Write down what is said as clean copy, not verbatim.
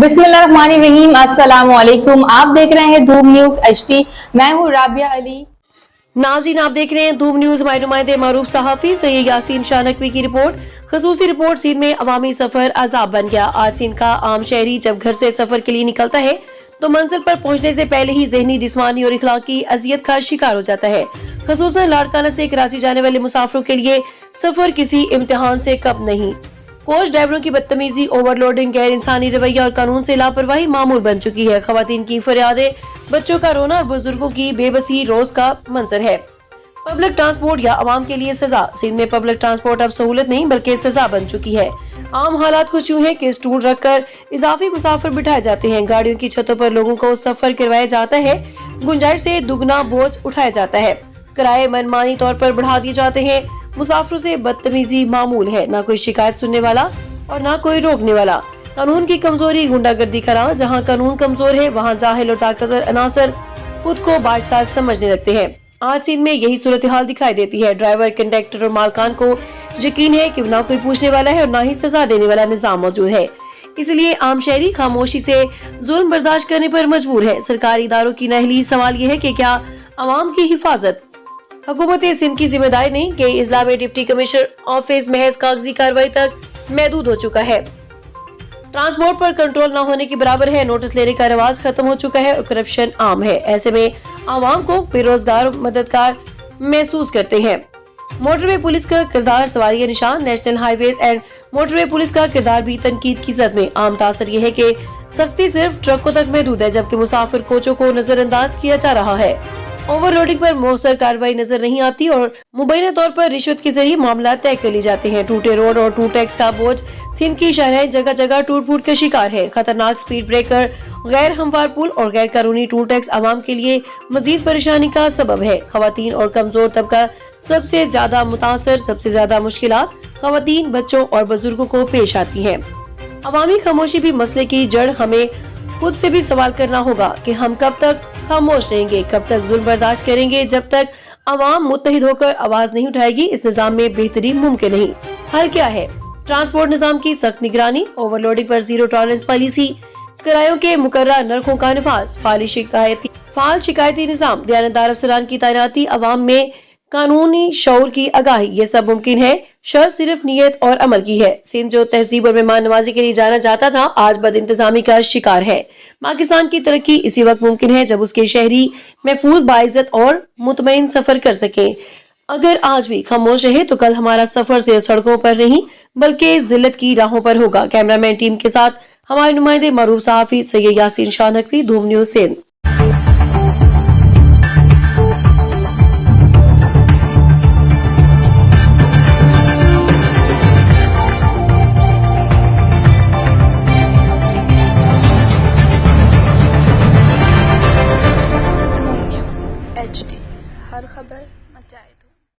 बिस्मिल्लाहिर्रहमानिर्रहीम। अस्सलाम वालेकुम। आप देख रहे हैं धूम न्यूज HD। मैं हूँ राबिया अली। नाज़रीन, आप देख रहे हैं धूम न्यूज। हमारे नुमाइंदे मारूफ सहाफी सैयद यासीन शाह नकवी की रिपोर्ट। खसूसी रिपोर्ट। सिंध में अवामी सफर अजाब बन गया। आज सिंध का आम शहरी जब घर से सफर के लिए निकलता है तो मंजिल पर पहुंचने से पहले ही जहनी, जिस्मानी और इखलाकी अजियत का शिकार हो जाता है। खसूसन लाड़काना से कराची जाने वाले मुसाफिरों के लिए सफर किसी इम्तिहान से कम नहीं। कोच ड्राइवरों की बदतमीजी, ओवरलोडिंग, गैर इंसानी रवैया और कानून से लापरवाही मामूल बन चुकी है। खवातीन की फरियादें, बच्चों का रोना और बुजुर्गों की बेबसी रोज का मंजर है। पब्लिक ट्रांसपोर्ट या आवाम के लिए सजा। सिंध में पब्लिक ट्रांसपोर्ट अब सहूलत नहीं बल्कि सजा बन चुकी है। आम हालात कुछ यूं है कि स्टूल रखकर इजाफी मुसाफिर बिठाए जाते हैं। गाड़ियों की छतों पर लोगों को सफर करवाया जाता है। गुंजाइश से दुगना बोझ उठाया जाता है। किराए मनमानी तौर पर बढ़ा दिए जाते हैं। मुसाफिरों से बदतमीजी मामूल है। ना कोई शिकायत सुनने वाला और ना कोई रोकने वाला। कानून की कमजोरी, गुंडागर्दी का राज। जहाँ कानून कमजोर है वहाँ जाहिल और ताकतवर अनासर खुद को बादशाह समझने लगते हैं। आज सिंध में यही सूरत हाल दिखाई देती है। ड्राइवर, कंडक्टर और मालकान को यकीन है कि ना कोई पूछने वाला है और ना ही सजा देने वाला निजाम मौजूद है। इसलिए आम शहरी खामोशी से जुल्म बर्दाश्त करने पर मजबूर है। सरकारी इदारों की नहली सवाल यह है कि क्या अवाम की हिफाजत हुकूमत सिंध की जिम्मेदारी नहीं कि इजला में डिप्टी कमिश्नर ऑफिस महज कागजी कार्रवाई तक महदूद हो चुका है। ट्रांसपोर्ट पर कंट्रोल न होने के बराबर है। नोटिस लेने का रिवाज खत्म हो चुका है और करप्शन आम है। ऐसे में आवाम को बेरोजगार और मददगार महसूस करते हैं। मोटरवे पुलिस का किरदार सवारी निशान। National highways and motorway police का किरदार भी तनकीद की जद में। आम तासर यह है कि सख्ती सिर्फ ट्रकों तक महदूद है जबकि मुसाफिर कोचों को नजरअंदाज किया जा रहा है। ओवरलोडिंग पर मौसर कार्रवाई नजर नहीं आती और मुबैना तौर पर रिश्वत के जरिए मामला तय कर लिए जाते हैं। टूटे रोड और टू टैक्स का बोझ। सिंध की शहरें जगह जगह टूट फूट का शिकार है। खतरनाक स्पीड ब्रेकर, गैर हमवार पुल और गैर कानूनी टू टैक्स आवाम के लिए मजीद परेशानी का सबब है। खवातीन और कमजोर तबका सबसे ज्यादा मुतासर। सबसे ज्यादा मुश्किलात खवातीन, बच्चों और बुजुर्गों को पेश आती है। अवामी खामोशी भी मसले की जड़। हमें खुद से भी सवाल करना होगा कि हम कब तक खामोश रहेंगे, कब तक जुल्म बर्दाश्त करेंगे। जब तक अवाम मुत्तहिद होकर आवाज नहीं उठाएगी इस निजाम में बेहतरी मुमकिन नहीं। हल क्या है? ट्रांसपोर्ट निजाम की सख्त निगरानी, ओवरलोडिंग पर जीरो टॉलरेंस पॉलिसी, किरायों के मुकर्रर नरखों का निफाज, फाल शिकायती निजाम, दयानतदार अफसरान की तैनाती, अवाम में कानूनी शऊर की आगाही। ये सब मुमकिन है, शर्त सिर्फ नीयत और अमल की है। सिंध जो तहजीब और मेहमान नवाजी के लिए जाना जाता था आज बद इंतजामी का शिकार है। पाकिस्तान की तरक्की इसी वक्त मुमकिन है जब उसके शहरी महफूज, बाइज्जत और मुतमईन सफर कर सके। अगर आज भी खामोश रहे तो कल हमारा सफर सिर्फ सड़कों पर नहीं बल्कि जिल्लत की राहों पर होगा। कैमरामैन टीम के साथ हमारे नुमाइंदे मारूफ सहाफी सैयद यासीन शाह नकवी, धूम न्यूज सिंध। HD हर खबर मचाए।